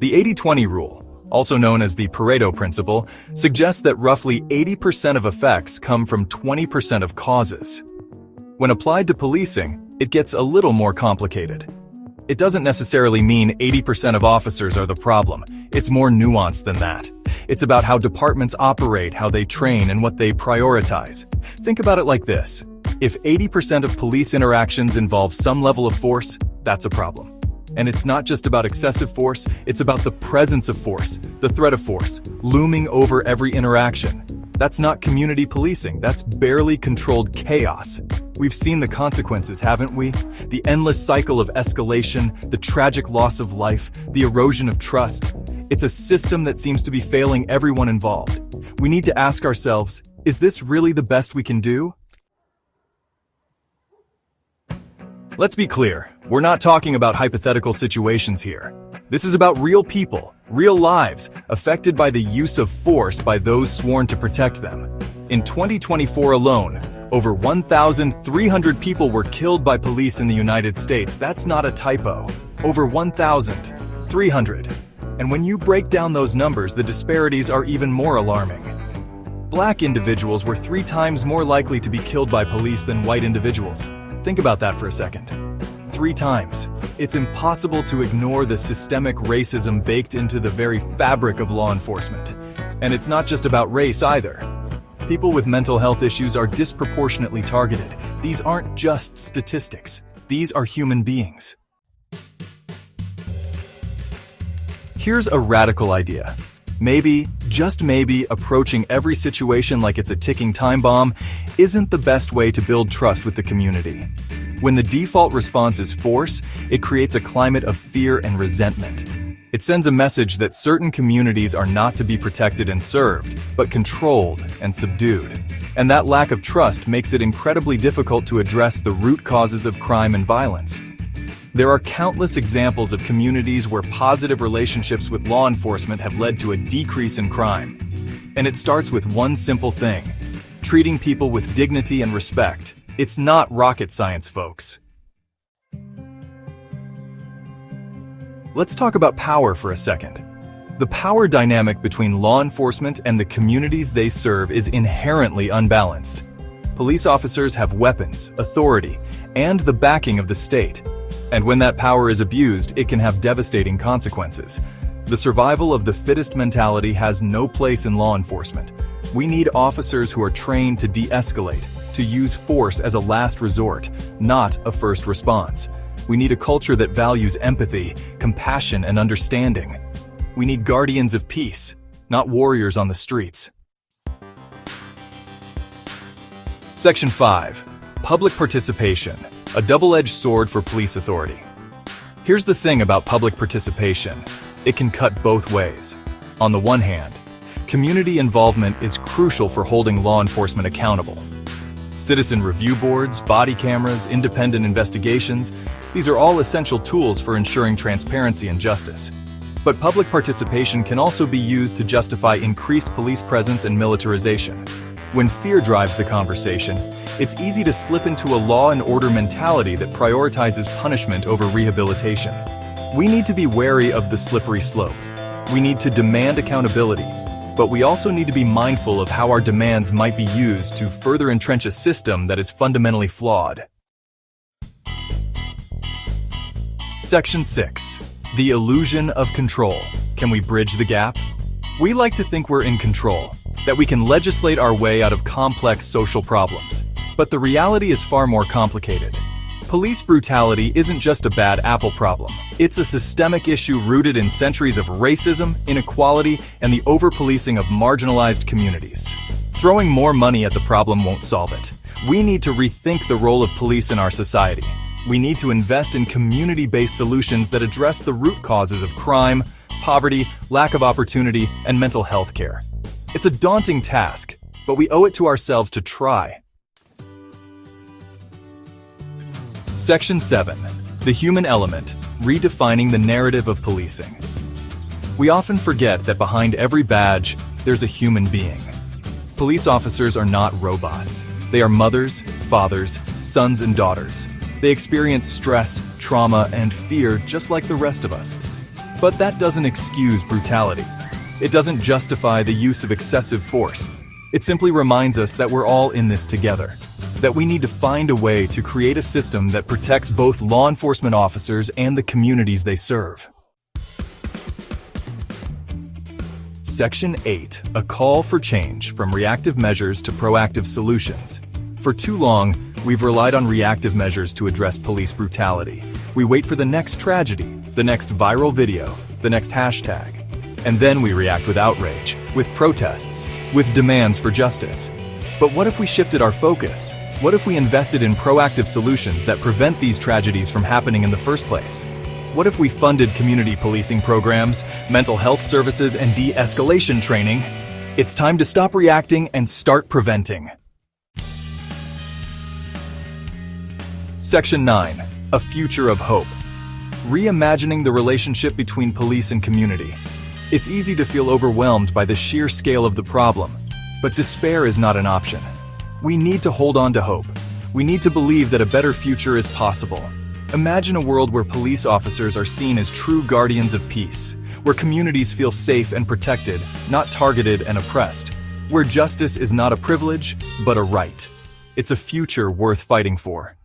The 80-20 rule, also known as the Pareto principle, suggests that roughly 80% of effects come from 20% of causes. When applied to policing, it gets a little more complicated. It doesn't necessarily mean 80% of officers are the problem. It's more nuanced than that. It's about how departments operate, how they train, and what they prioritize. Think about it like this. If 80% of police interactions involve some level of force, that's a problem. And it's not just about excessive force, it's about the presence of force, the threat of force, looming over every interaction. That's not community policing, that's barely controlled chaos. We've seen the consequences, haven't we? The endless cycle of escalation, the tragic loss of life, the erosion of trust. It's a system that seems to be failing everyone involved. We need to ask ourselves, is this really the best we can do? Let's be clear, we're not talking about hypothetical situations here. This is about real people, real lives, affected by the use of force by those sworn to protect them. In 2024 alone, over 1,300 people were killed by police in the United States. That's not a typo. Over 1,300. And when you break down those numbers, the disparities are even more alarming. Black individuals were 3 times more likely to be killed by police than white individuals. Think about that for a second. 3 times. It's impossible to ignore the systemic racism baked into the very fabric of law enforcement. And it's not just about race either. People with mental health issues are disproportionately targeted. These aren't just statistics. These are human beings. Here's a radical idea. Maybe, just maybe, approaching every situation like it's a ticking time bomb isn't the best way to build trust with the community. When the default response is force, it creates a climate of fear and resentment. It sends a message that certain communities are not to be protected and served, but controlled and subdued. And that lack of trust makes it incredibly difficult to address the root causes of crime and violence. There are countless examples of communities where positive relationships with law enforcement have led to a decrease in crime. And it starts with one simple thing: treating people with dignity and respect. It's not rocket science, folks. Let's talk about power for a second. The power dynamic between law enforcement and the communities they serve is inherently unbalanced. Police officers have weapons, authority, and the backing of the state. And when that power is abused, it can have devastating consequences. The survival of the fittest mentality has no place in law enforcement. We need officers who are trained to de-escalate, to use force as a last resort, not a first response. We need a culture that values empathy, compassion, and understanding. We need guardians of peace, not warriors on the streets. Section 5. Public participation, a double-edged sword for police authority. Here's the thing about public participation. It can cut both ways. On the one hand, community involvement is crucial for holding law enforcement accountable. Citizen review boards, body cameras, independent investigations, these are all essential tools for ensuring transparency and justice. But public participation can also be used to justify increased police presence and militarization. When fear drives the conversation, it's easy to slip into a law and order mentality that prioritizes punishment over rehabilitation. We need to be wary of the slippery slope. We need to demand accountability, but we also need to be mindful of how our demands might be used to further entrench a system that is fundamentally flawed. Section 6. The illusion of control. Can we bridge the gap? We like to think we're in control, that we can legislate our way out of complex social problems. But the reality is far more complicated. Police brutality isn't just a bad apple problem. It's a systemic issue rooted in centuries of racism, inequality, and the over-policing of marginalized communities. Throwing more money at the problem won't solve it. We need to rethink the role of police in our society. We need to invest in community-based solutions that address the root causes of crime, poverty, lack of opportunity, and mental health care. It's a daunting task, but we owe it to ourselves to try. Section 7. The human element, redefining the narrative of policing. We often forget that behind every badge, there's a human being. Police officers are not robots. They are mothers, fathers, sons, and daughters. They experience stress, trauma, and fear just like the rest of us. But that doesn't excuse brutality. It doesn't justify the use of excessive force. It simply reminds us that we're all in this together, that we need to find a way to create a system that protects both law enforcement officers and the communities they serve. Section 8, a call for change from reactive measures to proactive solutions. For too long, we've relied on reactive measures to address police brutality. We wait for the next tragedy, the next viral video, the next hashtag. And then we react with outrage, with protests, with demands for justice. But what if we shifted our focus? What if we invested in proactive solutions that prevent these tragedies from happening in the first place? What if we funded community policing programs, mental health services, and de-escalation training? It's time to stop reacting and start preventing. Section 9, a future of hope. Reimagining the relationship between police and community. It's easy to feel overwhelmed by the sheer scale of the problem, but despair is not an option. We need to hold on to hope. We need to believe that a better future is possible. Imagine a world where police officers are seen as true guardians of peace, where communities feel safe and protected, not targeted and oppressed, where justice is not a privilege, but a right. It's a future worth fighting for.